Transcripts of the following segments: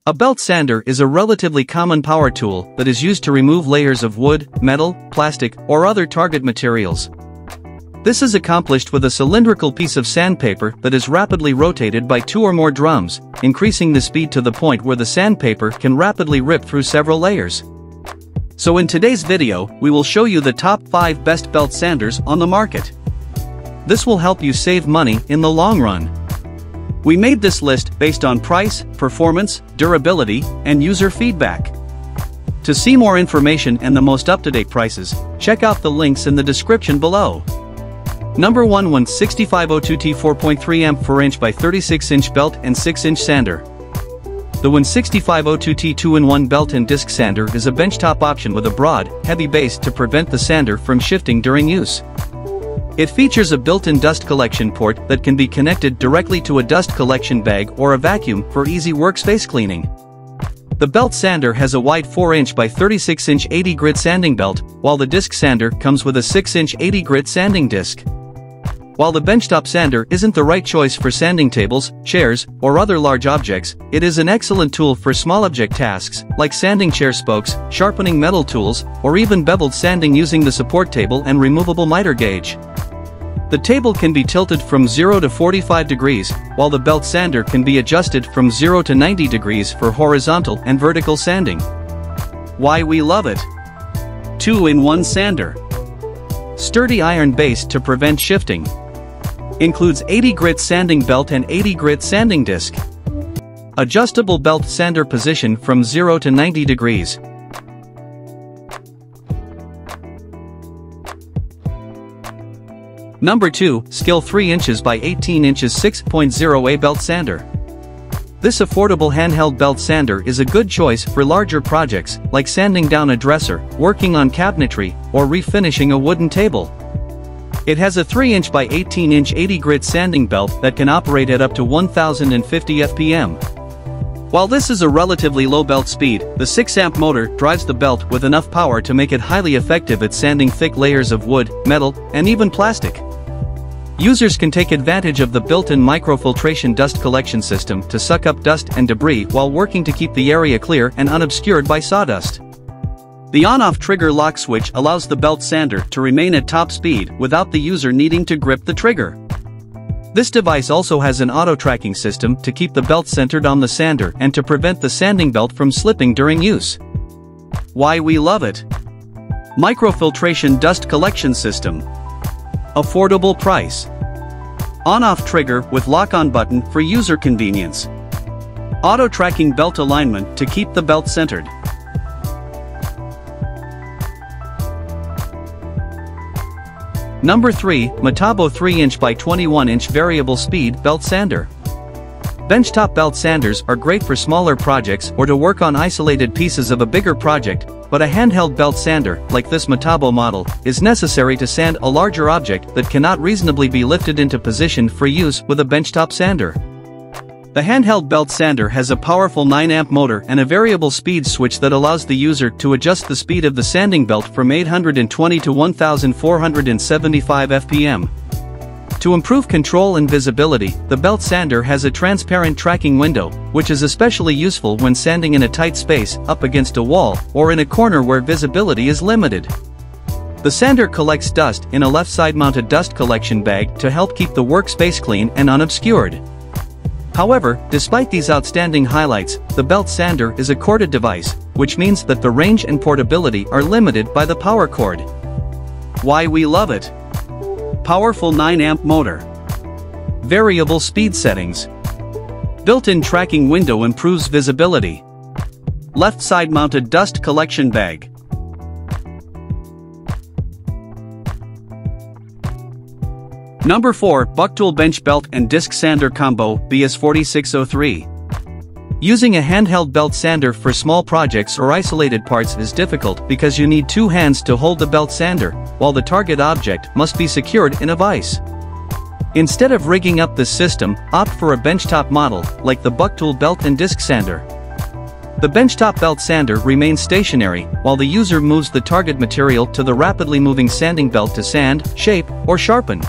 A belt sander is a relatively common power tool that is used to remove layers of wood, metal, plastic, or other target materials. This is accomplished with a cylindrical piece of sandpaper that is rapidly rotated by 2 or more drums, increasing the speed to the point where the sandpaper can rapidly rip through several layers. So in today's video, we will show you the top 5 best belt sanders on the market. This will help you save money in the long run. We made this list based on price, performance, durability, and user feedback. To see more information and the most up-to-date prices, check out the links in the description below. Number 1 16502T 4.3 amp 4" by 36" belt and 6" sander. The 16502T 2-in-1 belt and disc sander is a benchtop option with a broad, heavy base to prevent the sander from shifting during use. It features a built-in dust collection port that can be connected directly to a dust collection bag or a vacuum for easy workspace cleaning. The belt sander has a wide 4" by 36" 80-grit sanding belt, while the disc sander comes with a 6" 80-grit sanding disc. While the benchtop sander isn't the right choice for sanding tables, chairs, or other large objects, it is an excellent tool for small object tasks, like sanding chair spokes, sharpening metal tools, or even beveled sanding using the support table and removable miter gauge. The table can be tilted from 0 to 45 degrees, while the belt sander can be adjusted from 0 to 90 degrees for horizontal and vertical sanding. Why we love it. 2-in-1 sander. Sturdy iron base to prevent shifting. Includes 80-grit sanding belt and 80-grit sanding disc. Adjustable belt sander position from 0 to 90 degrees. Number 2, Skil 3" by 18" 6.0A belt sander. This affordable handheld belt sander is a good choice for larger projects, like sanding down a dresser, working on cabinetry, or refinishing a wooden table. It has a 3" by 18" 80-grit sanding belt that can operate at up to 1050 FPM. While this is a relatively low belt speed, the 6-amp motor drives the belt with enough power to make it highly effective at sanding thick layers of wood, metal, and even plastic. Users can take advantage of the built-in microfiltration dust collection system to suck up dust and debris while working to keep the area clear and unobscured by sawdust. The on-off trigger lock switch allows the belt sander to remain at top speed without the user needing to grip the trigger. This device also has an auto-tracking system to keep the belt centered on the sander and to prevent the sanding belt from slipping during use. Why we love it. Microfiltration dust collection system. Affordable price. On-off trigger with lock-on button for user convenience. Auto-tracking belt alignment to keep the belt centered. Number 3, Metabo 3" by 21" variable speed belt sander. Benchtop belt sanders are great for smaller projects or to work on isolated pieces of a bigger project, but a handheld belt sander, like this Metabo model, is necessary to sand a larger object that cannot reasonably be lifted into position for use with a benchtop sander. The handheld belt sander has a powerful 9-amp motor and a variable speed switch that allows the user to adjust the speed of the sanding belt from 820 to 1475 FPM. To improve control and visibility, the belt sander has a transparent tracking window, which is especially useful when sanding in a tight space, up against a wall, or in a corner where visibility is limited. The sander collects dust in a left-side mounted dust collection bag to help keep the workspace clean and unobscured. However, despite these outstanding highlights, the belt sander is a corded device, which means that the range and portability are limited by the power cord. Why we love it. Powerful 9-amp motor. Variable speed settings. Built-in tracking window improves visibility. Left side mounted dust collection bag. Number 4, Bucktool Bench Belt and Disc Sander Combo BS4603. Using a handheld belt sander for small projects or isolated parts is difficult because you need 2 hands to hold the belt sander, while the target object must be secured in a vise. Instead of rigging up this system, opt for a benchtop model, like the Bucktool Belt and Disc Sander. The benchtop belt sander remains stationary, while the user moves the target material to the rapidly moving sanding belt to sand, shape, or sharpen.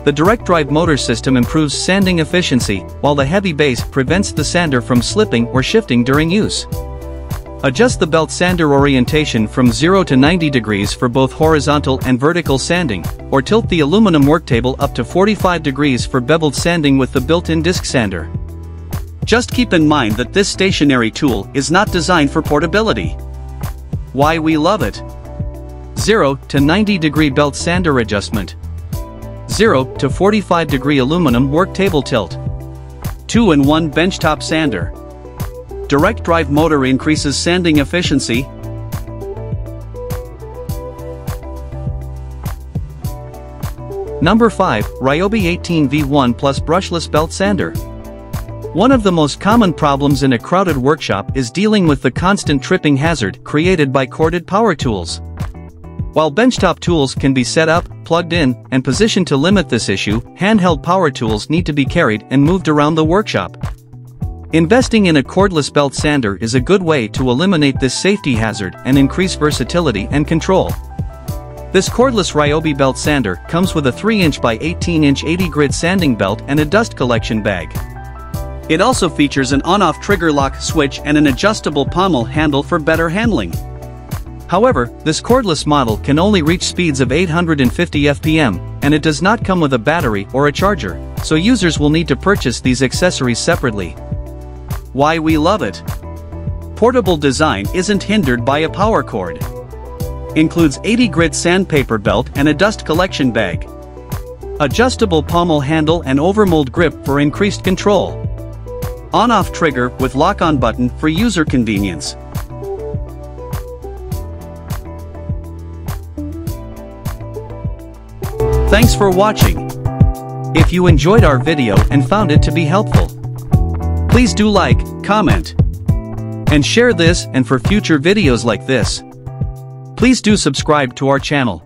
The direct drive motor system improves sanding efficiency, while the heavy base prevents the sander from slipping or shifting during use. Adjust the belt sander orientation from 0 to 90 degrees for both horizontal and vertical sanding, or tilt the aluminum worktable up to 45 degrees for beveled sanding with the built-in disc sander. Just keep in mind that this stationary tool is not designed for portability. Why we love it. 0 to 90 degree belt sander adjustment. 0 to 45 degree aluminum worktable tilt. 2-in-1 benchtop sander. Direct drive motor increases sanding efficiency. Number 5, Ryobi 18V1 Plus Brushless Belt Sander. One of the most common problems in a crowded workshop is dealing with the constant tripping hazard created by corded power tools. While benchtop tools can be set up, plugged in, and positioned to limit this issue, handheld power tools need to be carried and moved around the workshop. Investing in a cordless belt sander is a good way to eliminate this safety hazard and increase versatility and control. This cordless Ryobi belt sander comes with a 3-inch by 18-inch 80-grit sanding belt and a dust collection bag. It also features an on-off trigger lock switch and an adjustable pommel handle for better handling. However, this cordless model can only reach speeds of 850 FPM, and it does not come with a battery or a charger, so users will need to purchase these accessories separately. Why we love it. Portable design isn't hindered by a power cord. Includes 80-grit sandpaper belt and a dust collection bag. Adjustable pommel handle and overmold grip for increased control. On-off trigger with lock-on button for user convenience. Thanks for watching. If you enjoyed our video and found it to be helpful, please do like, comment, and share this, and for future videos like this, please do subscribe to our channel.